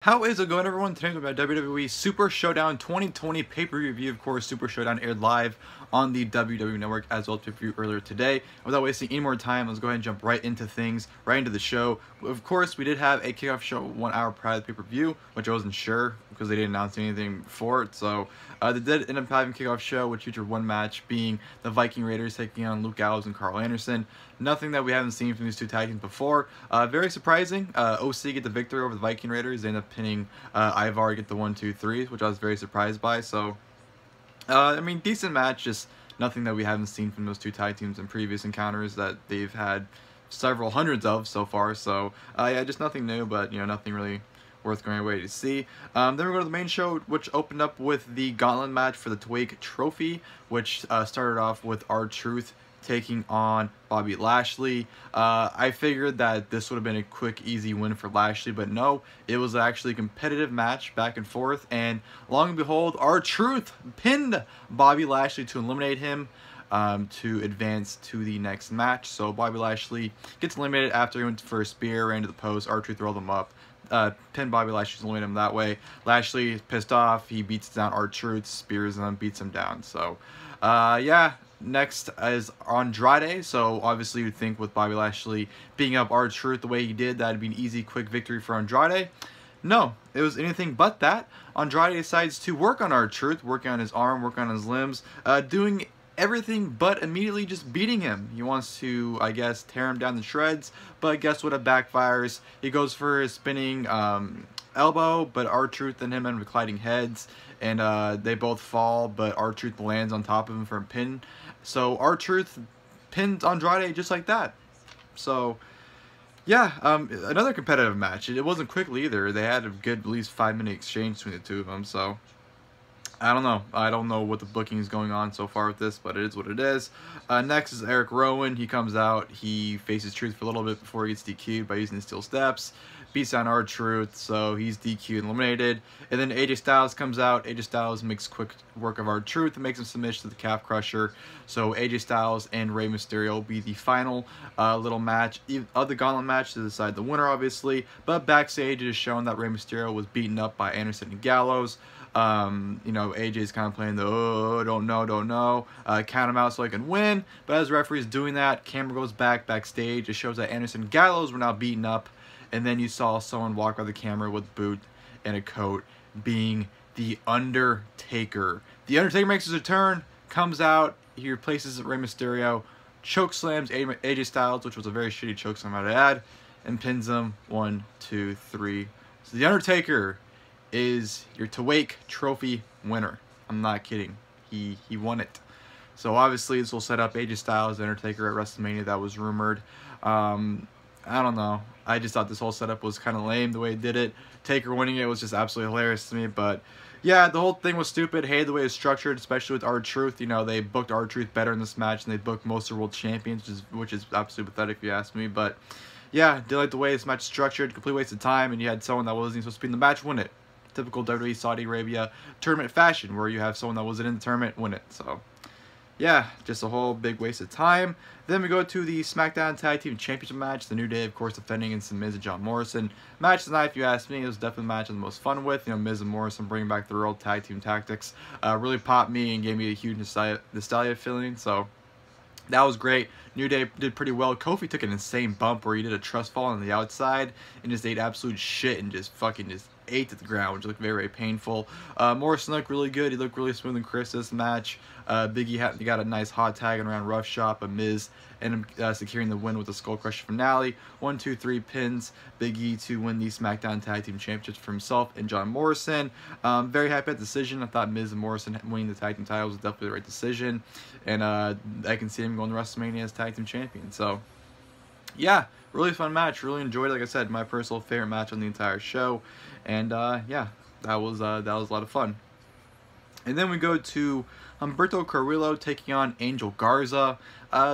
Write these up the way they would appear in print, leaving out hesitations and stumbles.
How is it going, everyone? Today we're about WWE Super Showdown 2020 pay-per-view review. Of course, Super Showdown aired live on the WWE Network as well as pay-per-view earlier today. Without wasting any more time, let's go ahead and jump right into things, right into the show. Of course, we did have a kickoff show 1 hour prior to the pay-per-view, which I wasn't sure because they didn't announce anything for it. So they did end up having a kickoff show, which featured one match being the Viking Raiders taking on Luke Gallows and Karl Anderson. Nothing that we haven't seen from these two tag teams before. Very surprising. OC get the victory over the Viking Raiders. They end up pinning Ivar, get the 1-2-3, which I was very surprised by. So, I mean, decent match. Just nothing that we haven't seen from those two tag teams in previous encounters that they've had several hundreds of so far. So, yeah, just nothing new, but, you know, nothing really worth going away to see. Then we go to the main show, which opened up with the Gauntlet match for the Tuwaiq Trophy, which started off with R-Truth taking on Bobby Lashley. I figured that this would have been a quick, easy win for Lashley, but no, it was actually a competitive match back and forth, and long and behold, R-Truth pinned Bobby Lashley to eliminate him to advance to the next match. So Bobby Lashley gets eliminated after he went for a spear, ran to the post, R-Truth rolled him up, pinned Bobby Lashley, eliminated him that way. Lashley is pissed off, he beats down R-Truth, spears him, beats him down. So, yeah. Next is Andrade. So obviously you'd think with Bobby Lashley beating up R-Truth the way he did, that'd be an easy, quick victory for Andrade. No, it was anything but that. Andrade decides to work on R-Truth, working on his arm, working on his limbs, doing everything but immediately just beating him. He wants to, I guess, tear him down to shreds, but guess what? It backfires. He goes for his spinning elbow, but R-Truth and him end up colliding heads, and they both fall, but R-Truth lands on top of him for a pin. So R-Truth pinned Andrade just like that. So yeah, another competitive match. It wasn't quickly either. They had a good at least 5-minute exchange between the two of them. So I don't know. I don't know what the booking is going on so far with this, but it is what it is. Next is Erick Rowan. He comes out. He faces Truth for a little bit before he gets DQ'd by using the steel steps. Beats down R-Truth, so he's DQ'd and eliminated. And then AJ Styles comes out. AJ Styles makes quick work of R-Truth and makes him submit to the calf crusher. So AJ Styles and Rey Mysterio will be the final little match of the Gauntlet match to decide the winner, obviously. But backstage, it is shown that Rey Mysterio was beaten up by Anderson and Gallows. You know, AJ's kind of playing the, oh, don't know, count him out so I can win. But as the referee's doing that, camera goes backstage. It shows that Anderson and Gallows were now beaten up. And then you saw someone walk by the camera with a boot and a coat, being the Undertaker. The Undertaker makes his return, comes out, he replaces Rey Mysterio, chokeslams AJ Styles, which was a very shitty chokeslam, I might add, and pins him 1, 2, 3. So the Undertaker is your Tuwaiq Trophy winner. I'm not kidding. He won it. So obviously this will set up AJ Styles, the Undertaker at WrestleMania. That was rumored. I don't know. I just thought this whole setup was kind of lame the way it did it. Taker winning it was just absolutely hilarious to me. But yeah, the whole thing was stupid. Hated the way it's structured, especially with R-Truth. You know, they booked R-Truth better in this match than they booked most of the world champions, which is absolutely pathetic if you ask me. But yeah, did like the way this match is structured. Complete waste of time, and you had someone that wasn't supposed to be in the match win it. Typical WWE Saudi Arabia tournament fashion, where you have someone that wasn't in the tournament win it. So yeah, just a whole big waste of time. Then we go to the SmackDown Tag Team Championship match. The New Day, of course, defending against Miz John Morrison. Match tonight, if you ask me, it was definitely the match I'm the most fun with. You know, Miz and Morrison bringing back their old tag team tactics. Really popped me and gave me a huge nostalgia feeling. So that was great. New Day did pretty well. Kofi took an insane bump where he did a trust fall on the outside and just ate absolute shit and just fucking just ate to the ground, which looked very, very painful. Morrison looked really good. He looked really smooth and crisp this match. Big E got a nice hot tag around rough shot, but Miz ended up securing the win with the Skull Crusher finale. 1, 2, 3 pins Big E to win the SmackDown Tag Team Championships for himself and John Morrison. Very happy with the decision. I thought Miz and Morrison winning the tag team titles was definitely the right decision, and I can see him going to WrestleMania as tag team champion. So yeah, really fun match. Really enjoyed it. Like I said, my personal favorite match on the entire show. And yeah, that was a lot of fun. And then we go to Humberto Carrillo taking on Angel Garza.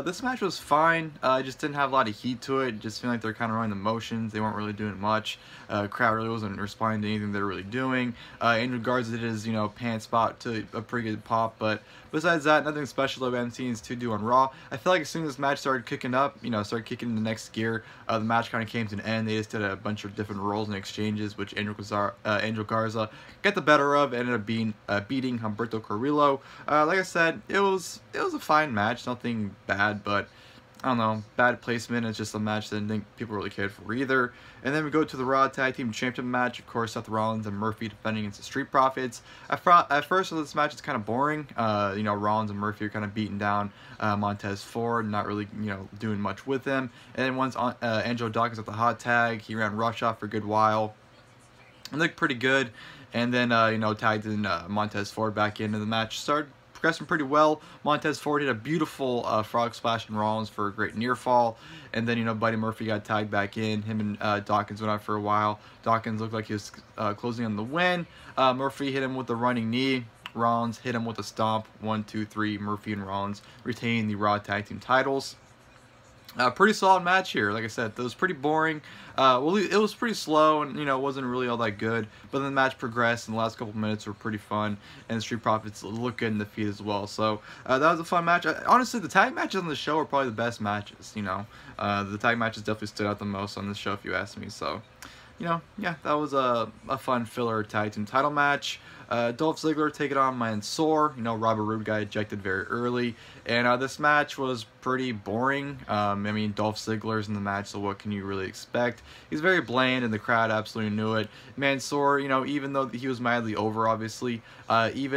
This match was fine. Just didn't have a lot of heat to it. Just feel like they're kind of running the motions. They weren't really doing much. Crowd really wasn't responding to anything they were really doing. Angel Garza did his, pan spot to a pretty good pop, but besides that, nothing special that I'm seeing to do on Raw. I feel like as soon as this match started kicking up, started kicking in the next gear, the match kind of came to an end. They just did a bunch of different rolls and exchanges, which Angel Garza got the better of, ended up beating Humberto Carrillo. Like I said, it was a fine match, nothing bad, but I don't know, bad placement. It's just a match that I didn't think people really cared for either. And then we go to the Raw Tag Team Championship match. Of course, Seth Rollins and Murphy defending against the Street Profits. At first, this match is kind of boring. Rollins and Murphy are kind of beating down Montez Ford, not really, doing much with him. And then once Angelo Dawkins at the hot tag, he ran roughshod for a good while. It looked pretty good. And then, tagged in Montez Ford back into the match. Started progressing pretty well. Montez Ford hit a beautiful frog splash in Rollins for a great near fall. And then, Buddy Murphy got tagged back in. Him and Dawkins went out for a while. Dawkins looked like he was closing on the win. Murphy hit him with the running knee. Rollins hit him with a stomp. 1, 2, 3. Murphy and Rollins retaining the Raw Tag Team titles. Pretty solid match here. Like I said, it was pretty boring. It was pretty slow and, wasn't really all that good. But then the match progressed and the last couple minutes were pretty fun. And the Street Profits look good in the feed as well. So, that was a fun match. Honestly, the tag matches on the show are probably the best matches, The tag matches definitely stood out the most on the show if you ask me. So, yeah, that was a fun filler tag team title match. Dolph Ziggler taking on Mansoor. Robert Roode got ejected very early. And this match was pretty boring. Dolph Ziggler's in the match, so what can you really expect? He's very bland, and the crowd absolutely knew it. Mansoor, even though he was mildly over, obviously, stuff he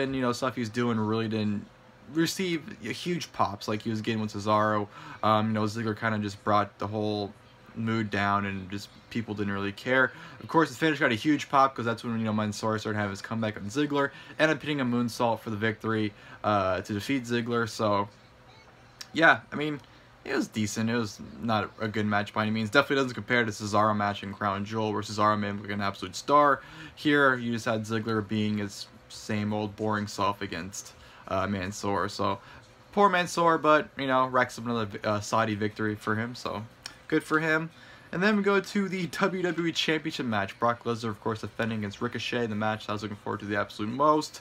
was doing really didn't receive huge pops like he was getting with Cesaro. Ziggler kind of just brought the whole mood down, and just people didn't really care. Of course, the finish got a huge pop because that's when Mansoor started having his comeback on Ziggler, ended up hitting a moonsault for the victory to defeat Ziggler. So yeah, it was decent. It was not a good match by any means. Definitely doesn't compare to Cesaro match in Crown Jewel, where Cesaro made him look like an absolute star. Here, you just had Ziggler being his same old boring self against Mansoor. So poor Mansoor, but racks up another Saudi victory for him. So good for him. And then we go to the WWE Championship match. Brock Lesnar, of course, defending against Ricochet. The match I was looking forward to the absolute most.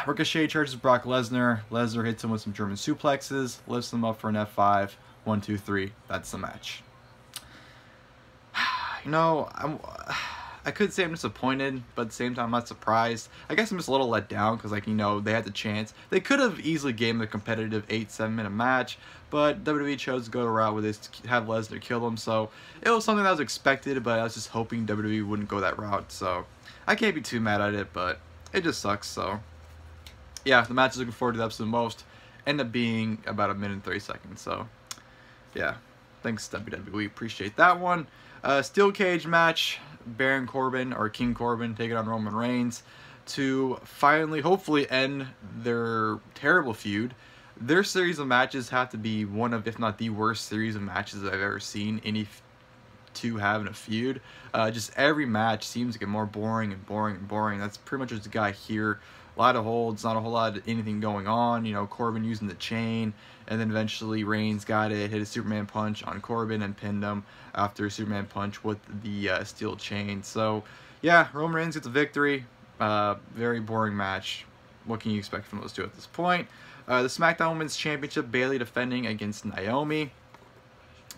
Ricochet charges Brock Lesnar. Lesnar hits him with some German suplexes, lifts him up for an F5. 1, 2, 3. That's the match. I could say I'm disappointed, but at the same time, I'm not surprised. I guess I'm just a little let down because, they had the chance. They could have easily gave him a competitive 8-7 minute match, but WWE chose to go the route where they have Lesnar kill him. So it was something that was expected, but I was just hoping WWE wouldn't go that route. So I can't be too mad at it, but it just sucks. So yeah, the match I was looking forward to the absolute most ended up being about 1 minute and 30 seconds. So yeah, thanks WWE, appreciate that one. Steel cage match. Baron Corbin, or King Corbin, taking on Roman Reigns to finally, hopefully, end their terrible feud. Their series of matches have to be one of, if not the worst series of matches I've ever seen any two have in a feud. Just every match seems to get more boring and boring and boring. That's pretty much just the guy here. A lot of holds, not a whole lot of anything going on. Corbin using the chain, and then eventually Reigns got it, hit a Superman punch on Corbin and pinned him after a Superman punch with the steel chain. So yeah, Roman Reigns gets a victory. Very boring match. What can you expect from those two at this point? The SmackDown Women's Championship, Bayley defending against Naomi.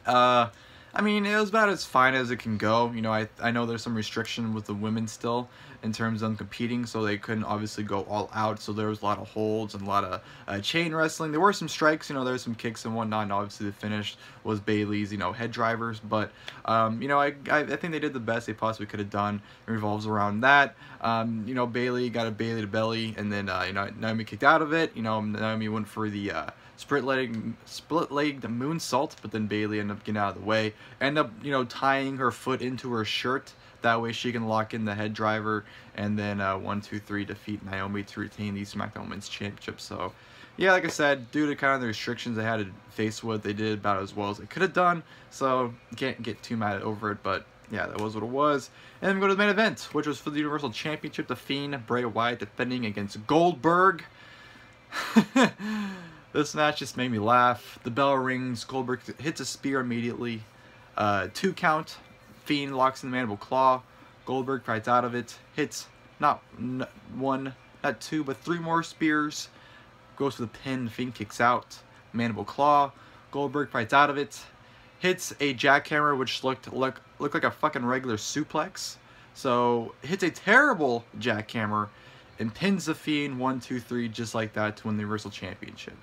It was about as fine as it can go. I know there's some restriction with the women still in terms of them competing, so they couldn't obviously go all out. So there was a lot of holds and a lot of chain wrestling. There were some strikes, there were some kicks and whatnot. And obviously the finish was Bayley's, head drivers. But, I think they did the best they possibly could have done. It revolves around that. Bayley got a Bayley to belly, and then, Naomi kicked out of it. Naomi went for the split-legged moonsault, but then Bayley ended up getting out of the way. Ended up, tying her foot into her shirt. That way she can lock in the head driver, and then 1, 2, 3 defeat Naomi to retain the SmackDown Women's Championship. So, yeah, like I said, due to kind of the restrictions they had to face with, they did about as well as they could have done. So, can't get too mad over it, but yeah, that was what it was. And then we go to the main event, which was for the Universal Championship. The Fiend, Bray Wyatt, defending against Goldberg. This match just made me laugh. The bell rings. Goldberg hits a spear immediately. 2 count. Fiend locks in the mandible claw. Goldberg fights out of it. Hits not 1, not 2, but 3 more spears. Goes for the pin. Fiend kicks out. Mandible claw. Goldberg fights out of it. Hits a jackhammer, which looked like a fucking regular suplex. So hits a terrible jackhammer and pins the Fiend 1, 2, 3 just like that to win the Universal Championship.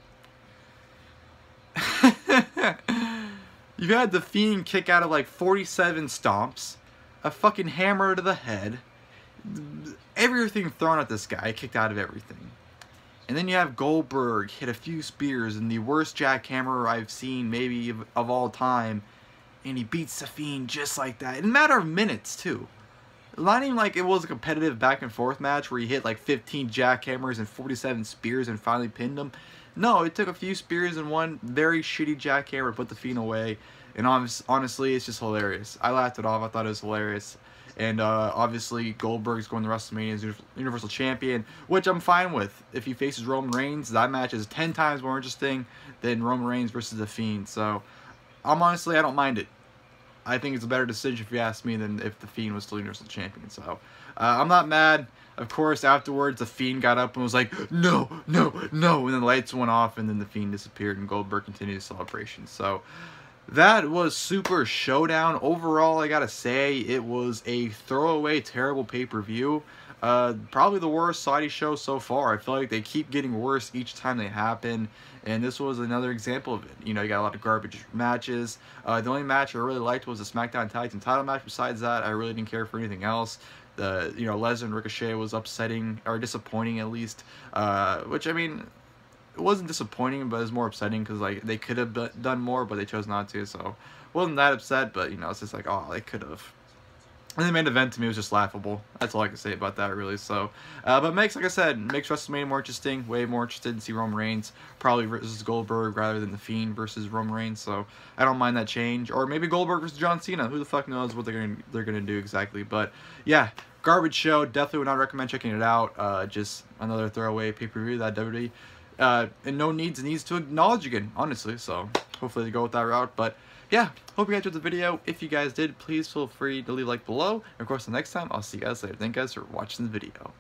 You've had the Fiend kick out of like 47 stomps, a fucking hammer to the head, everything thrown at this guy, kicked out of everything. And then you have Goldberg hit a few spears and the worst jackhammer I've seen maybe of all time, and he beats the Fiend just like that in a matter of minutes too. Not even like it was a competitive back and forth match where he hit like 15 jackhammers and 47 spears and finally pinned him. No, it took a few spears and one very shitty jackhammer to put the Fiend away. And honestly, it's just hilarious. I laughed it off. I thought it was hilarious. And obviously, Goldberg's going to WrestleMania as Universal Champion, which I'm fine with. If he faces Roman Reigns, that match is 10 times more interesting than Roman Reigns versus The Fiend. So, I don't mind it. I think it's a better decision, if you ask me, than if The Fiend was still Universal Champion. So, I'm not mad. Of course, afterwards, The Fiend got up and was like, no, no, no. And then the lights went off, and then The Fiend disappeared, and Goldberg continued his celebration. So, that was Super Showdown. Overall, I gotta say, it was a throwaway, terrible pay-per-view. Probably the worst Saudi show so far. I feel like they keep getting worse each time they happen, and this was another example of it. You know, you got a lot of garbage matches. The only match I really liked was the SmackDown Tag Team title match. Besides that, I really didn't care for anything else. Lesnar and Ricochet was upsetting, or disappointing at least, which, I mean, it wasn't disappointing, but it was more upsetting because, like, they could have done more, but they chose not to, so wasn't that upset, but, you know, it's just like, oh, they could have. And the main event to me was just laughable. That's all I can say about that, really. So, but like I said, makes WrestleMania more interesting. Way more interested to see Roman Reigns probably versus Goldberg rather than The Fiend versus Roman Reigns. So I don't mind that change. Or maybe Goldberg versus John Cena. Who the fuck knows what they're gonna do exactly? But yeah, garbage show. Definitely would not recommend checking it out. Just another throwaway pay-per-view that WWE and no needs to acknowledge again, honestly. So hopefully they go with that route. But yeah, hope you guys enjoyed the video. If you guys did, please feel free to leave a like below. And of course, the next time, I'll see you guys later. Thank you guys for watching the video.